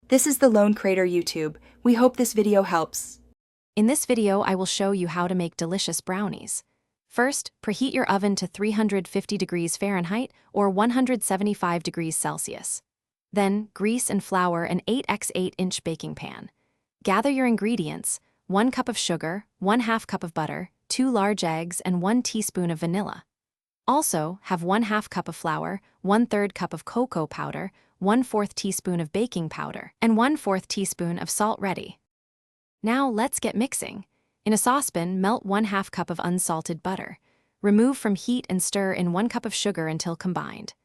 This is the Lone Crater YouTube. We hope this video helps. In this video, I will show you how to make delicious brownies. First, preheat your oven to 350 degrees Fahrenheit or 175 degrees Celsius. Then, grease and flour an 8x8-inch baking pan. Gather your ingredients: 1 cup of sugar, 1/2 cup of butter, 2 large eggs, and 1 teaspoon of vanilla. Also, have 1/2 cup of flour, 1/3 cup of cocoa powder, 1/4 teaspoon of baking powder, and 1/4 teaspoon of salt ready. Now let's get mixing. In a saucepan, melt 1/2 cup of unsalted butter. Remove from heat and stir in 1 cup of sugar until combined.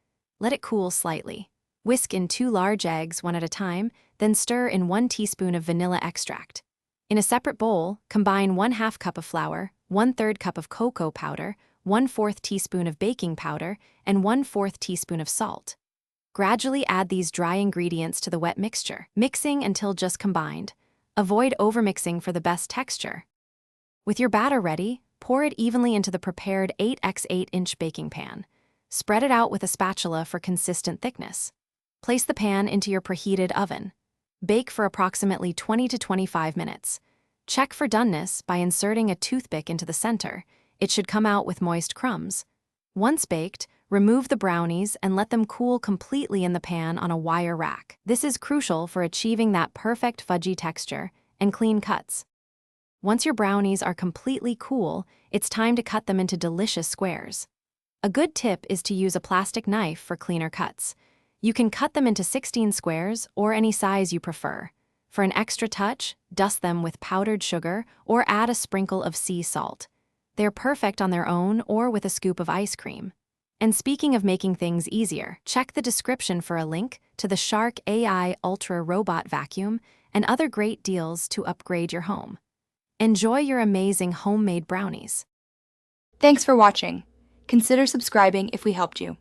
Let it cool slightly. Whisk in 2 large eggs one at a time, then stir in 1 teaspoon of vanilla extract. In a separate bowl, combine 1/2 cup of flour, 1/3 cup of cocoa powder, 1/4 teaspoon of baking powder, and 1/4 teaspoon of salt. Gradually add these dry ingredients to the wet mixture, mixing until just combined. Avoid overmixing for the best texture. With your batter ready, pour it evenly into the prepared 8x8-inch baking pan. Spread it out with a spatula for consistent thickness. Place the pan into your preheated oven. Bake for approximately 20 to 25 minutes. Check for doneness by inserting a toothpick into the center. It should come out with moist crumbs. Once baked, remove the brownies and let them cool completely in the pan on a wire rack. This is crucial for achieving that perfect fudgy texture and clean cuts. Once your brownies are completely cool, it's time to cut them into delicious squares. A good tip is to use a plastic knife for cleaner cuts. You can cut them into 16 squares or any size you prefer. For an extra touch, dust them with powdered sugar or add a sprinkle of sea salt. They're perfect on their own or with a scoop of ice cream. And speaking of making things easier, check the description for a link to the Shark AI Ultra Robot Vacuum and other great deals to upgrade your home. Enjoy your amazing homemade brownies. Thanks for watching. Consider subscribing if we helped you.